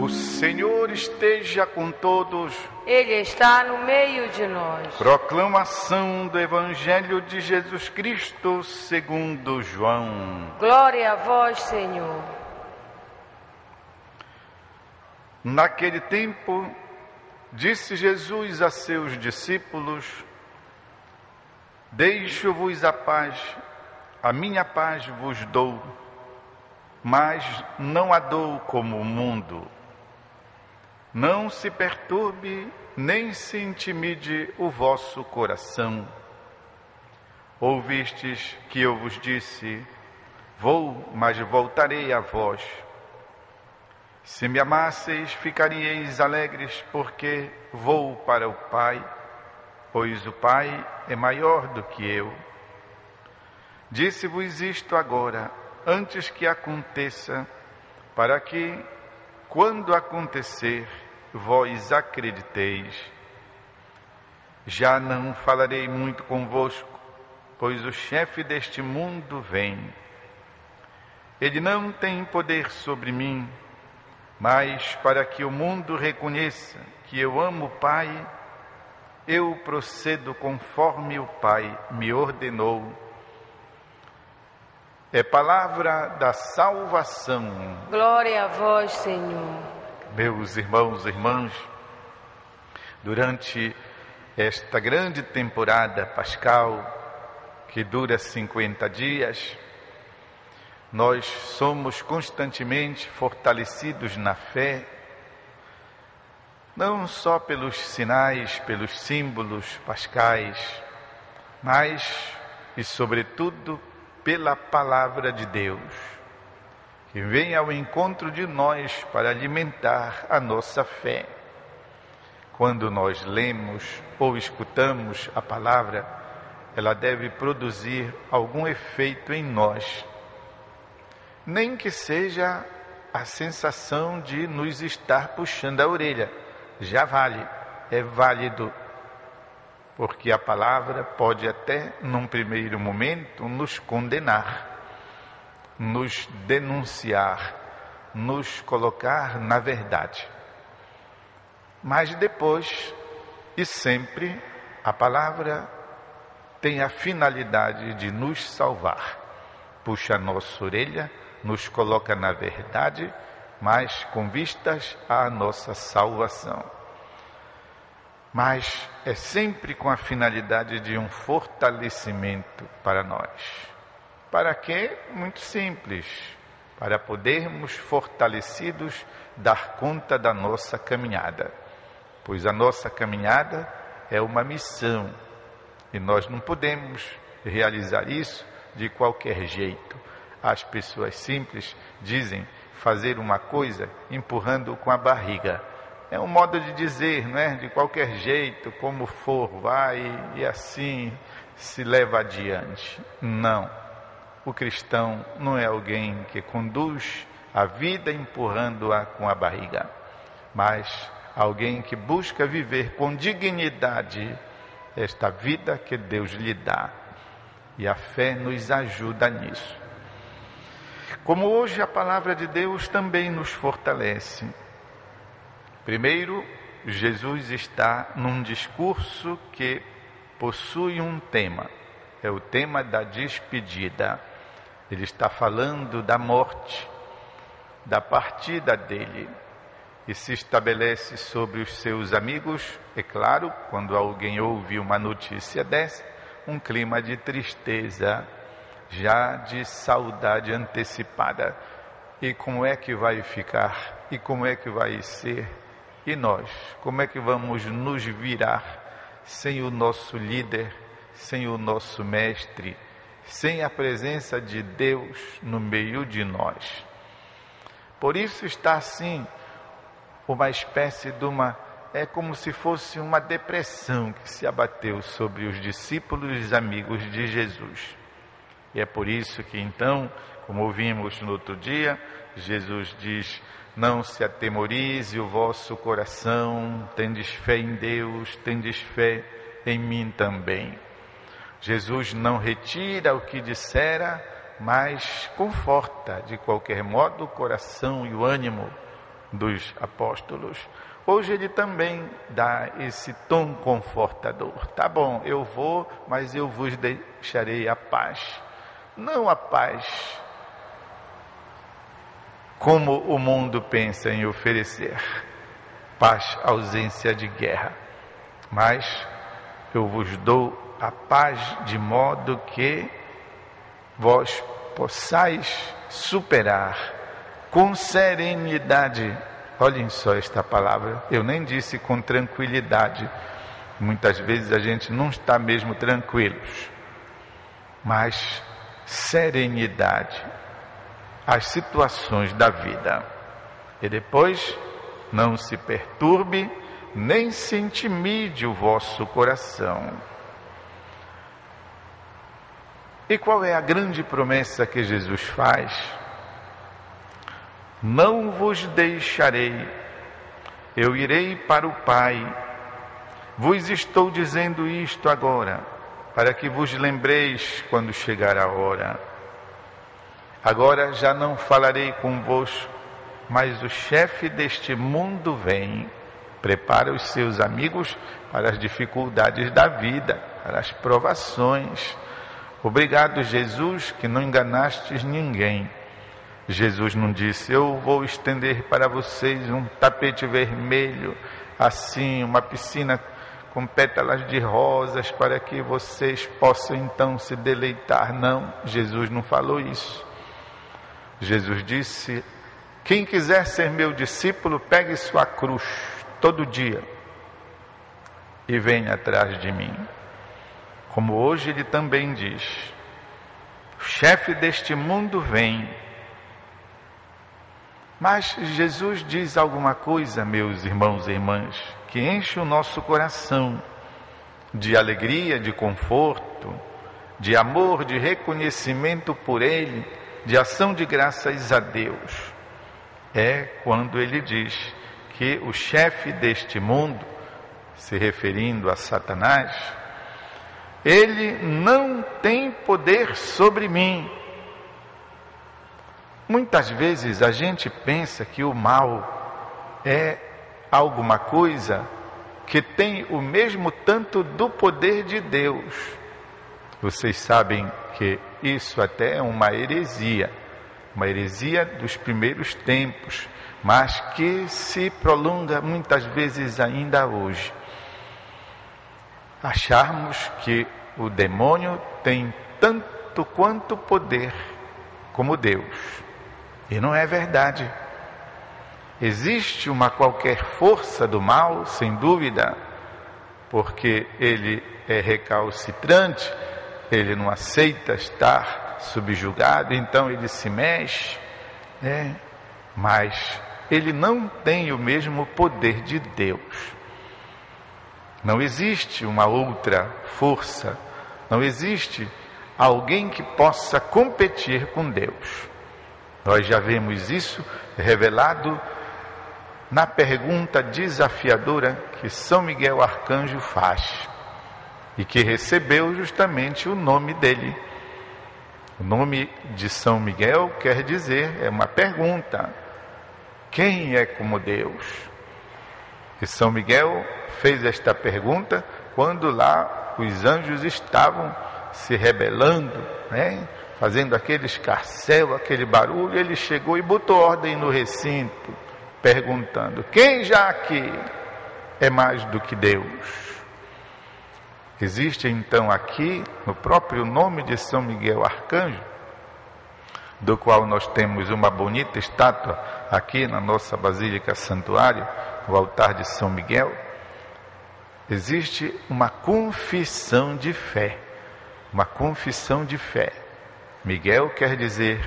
O Senhor esteja com todos. Ele está no meio de nós. Proclamação do Evangelho de Jesus Cristo segundo João. Glória a vós, Senhor. Naquele tempo, disse Jesus a seus discípulos: Deixo-vos a paz, a minha paz vos dou, mas não a dou como o mundo. Não se perturbe, nem se intimide o vosso coração. Ouvistes que eu vos disse: Vou, mas voltarei a vós. Se me amasseis, ficaríeis alegres, porque vou para o Pai, pois o Pai é maior do que eu. Disse-vos isto agora, antes que aconteça, para que, quando acontecer, vós acrediteis. Já não falarei muito convosco, pois o chefe deste mundo vem. Ele não tem poder sobre mim, mas para que o mundo reconheça que eu amo o Pai, eu procedo conforme o Pai me ordenou. É palavra da salvação. Glória a vós, Senhor. Meus irmãos e irmãs, durante esta grande temporada pascal, que dura 50 dias, nós somos constantemente fortalecidos na fé, não só pelos sinais, pelos símbolos pascais, mas e sobretudo pela palavra de Deus, que vem ao encontro de nós para alimentar a nossa fé. Quando nós lemos ou escutamos a palavra, ela deve produzir algum efeito em nós, nem que seja a sensação de nos estar puxando a orelha. Já vale, é válido, porque a palavra pode até, num primeiro momento, nos condenar, nos denunciar, nos colocar na verdade. Mas depois, e sempre, a palavra tem a finalidade de nos salvar. Puxa a nossa orelha, nos coloca na verdade, mas com vistas à nossa salvação. Mas é sempre com a finalidade de um fortalecimento para nós. Para quê? Muito simples. Para podermos, fortalecidos, dar conta da nossa caminhada. Pois a nossa caminhada é uma missão. E nós não podemos realizar isso de qualquer jeito. As pessoas simples dizem fazer uma coisa empurrando com a barriga. É um modo de dizer, não é? De qualquer jeito, como for, vai e assim se leva adiante. Não. O cristão não é alguém que conduz a vida empurrando-a com a barriga, mas alguém que busca viver com dignidade esta vida que Deus lhe dá. E a fé nos ajuda nisso. Como hoje a palavra de Deus também nos fortalece. Primeiro, Jesus está num discurso que possui um tema. É o tema da despedida. Ele está falando da morte, da partida dele. E se estabelece sobre os seus amigos, é claro, quando alguém ouve uma notícia dessa, um clima de tristeza, já de saudade antecipada. E como é que vai ficar? E como é que vai ser? E nós? Como é que vamos nos virar sem o nosso líder, sem o nosso mestre, sem a presença de Deus no meio de nós? Por isso está assim, uma espécie de é como se fosse uma depressão que se abateu sobre os discípulos e amigos de Jesus. E é por isso que então, como ouvimos no outro dia, Jesus diz: não se atemorize o vosso coração, tendes fé em Deus, tendes fé em mim também. Jesus não retira o que dissera, mas conforta de qualquer modo o coração e o ânimo, dos apóstolos. Hoje ele também dá esse tom confortador. Tá bom, eu vou, mas eu vos deixarei a paz. Não a paz como o mundo pensa em oferecer, paz, ausência de guerra, mas eu vos dou a paz de modo que vós possais superar com serenidade. Olhem só esta palavra, eu nem disse com tranquilidade, muitas vezes a gente não está mesmo tranquilos, mas serenidade, as situações da vida. E depois, não se perturbe, nem se intimide o vosso coração. E qual é a grande promessa que Jesus faz? Não vos deixarei, eu irei para o Pai. Vos estou dizendo isto agora, para que vos lembreis quando chegar a hora. Agora já não falarei convosco, mas o chefe deste mundo vem, prepara os seus amigos para as dificuldades da vida, para as provações. Obrigado, Jesus, que não enganastes ninguém. Jesus não disse, eu vou estender para vocês um tapete vermelho, assim, uma piscina com pétalas de rosas, para que vocês possam então se deleitar. Não, Jesus não falou isso. Jesus disse, quem quiser ser meu discípulo, pegue sua cruz todo dia e venha atrás de mim. Como hoje ele também diz, o chefe deste mundo vem. Mas Jesus diz alguma coisa, meus irmãos e irmãs, que enche o nosso coração de alegria, de conforto, de amor, de reconhecimento por Ele, de ação de graças a Deus. É quando Ele diz que o chefe deste mundo, se referindo a Satanás, ele não tem poder sobre mim. Muitas vezes a gente pensa que o mal é alguma coisa que tem o mesmo tanto do poder de Deus. Vocês sabem que isso até é uma heresia dos primeiros tempos, mas que se prolonga muitas vezes ainda hoje. Acharmos que o demônio tem tanto quanto poder como Deus. E não é verdade. Existe uma qualquer força do mal, sem dúvida, porque ele é recalcitrante, ele não aceita estar subjugado, então ele se mexe, mas ele não tem o mesmo poder de Deus. Não existe uma outra força, não existe alguém que possa competir com Deus. Nós já vemos isso revelado na pergunta desafiadora que São Miguel Arcanjo faz e que recebeu justamente o nome dele. O nome de São Miguel quer dizer, é uma pergunta: quem é como Deus? E São Miguel fez esta pergunta quando lá os anjos estavam se rebelando, fazendo aquele escarcéu, aquele barulho. Ele chegou e botou ordem no recinto, perguntando: quem já aqui é mais do que Deus? Existe então aqui, no próprio nome de São Miguel Arcanjo, do qual nós temos uma bonita estátua aqui na nossa Basílica Santuário, no altar de São Miguel, existe uma confissão de fé. Uma confissão de fé. Miguel quer dizer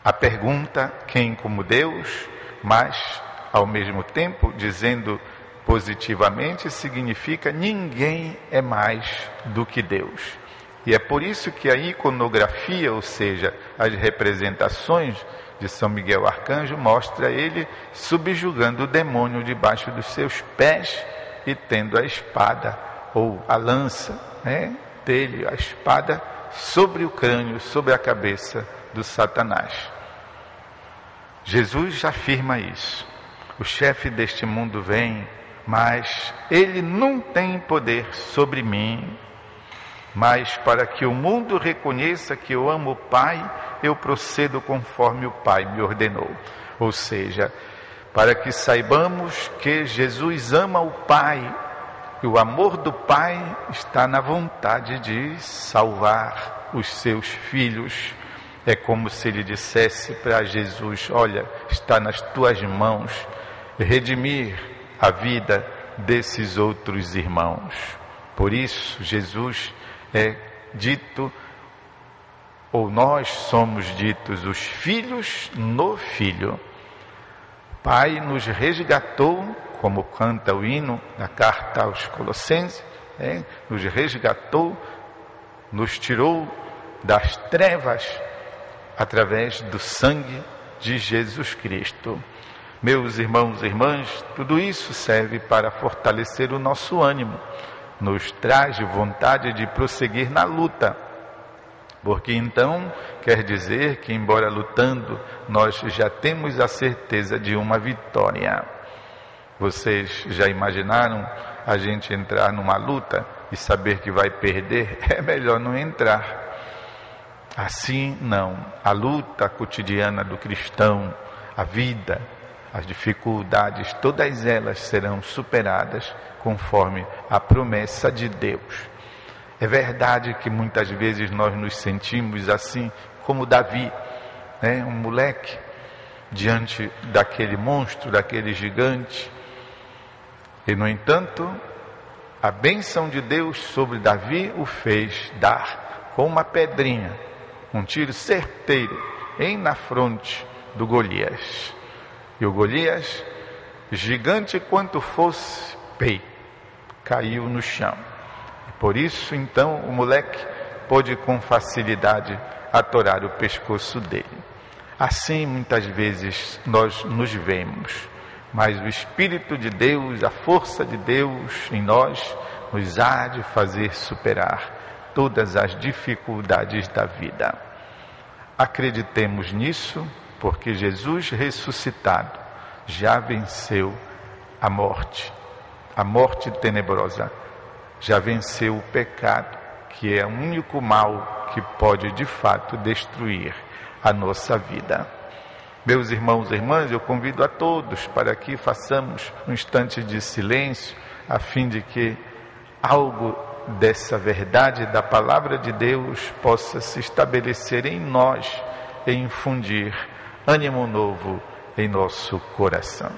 a pergunta, quem como Deus, mas ao mesmo tempo dizendo positivamente, significa ninguém é mais do que Deus. E é por isso que a iconografia, ou seja, as representações de São Miguel Arcanjo, mostra ele subjugando o demônio debaixo dos seus pés e tendo a espada ou a lança, dele, a espada sobre o crânio, sobre a cabeça do Satanás. Jesus afirma isso. O chefe deste mundo vem, mas ele não tem poder sobre mim. Mas para que o mundo reconheça que eu amo o Pai, eu procedo conforme o Pai me ordenou. Ou seja, para que saibamos que Jesus ama o Pai, e o amor do Pai está na vontade de salvar os seus filhos. É como se ele dissesse para Jesus: olha, está nas tuas mãos redimir a vida desses outros irmãos. Por isso Jesus é dito, ou nós somos ditos, os filhos no Filho. Pai nos resgatou, como canta o hino na carta aos Colossenses, nos resgatou, nos tirou das trevas através do sangue de Jesus Cristo. Meus irmãos e irmãs, tudo isso serve para fortalecer o nosso ânimo, nos traz vontade de prosseguir na luta, porque então quer dizer que, embora lutando, nós já temos a certeza de uma vitória. Vocês já imaginaram a gente entrar numa luta e saber que vai perder? É melhor não entrar. Assim não. A luta cotidiana do cristão, a vida, as dificuldades, todas elas serão superadas conforme a promessa de Deus. É verdade que muitas vezes nós nos sentimos assim como Davi, um moleque diante daquele monstro, daquele gigante. E no entanto, a bênção de Deus sobre Davi o fez dar com uma pedrinha um tiro certeiro na fronte do Golias. E o Golias, gigante quanto fosse, caiu no chão. Por isso, então, o moleque pôde com facilidade atorar o pescoço dele. Assim, muitas vezes, nós nos vemos, mas o Espírito de Deus, a força de Deus em nós, nos há de fazer superar todas as dificuldades da vida. Acreditemos nisso, porque Jesus ressuscitado já venceu a morte tenebrosa, já venceu o pecado, que é o único mal que pode de fato destruir a nossa vida. Meus irmãos e irmãs, eu convido a todos para que façamos um instante de silêncio, a fim de que algo dessa verdade da palavra de Deus possa se estabelecer em nós e infundir ânimo novo em nosso coração.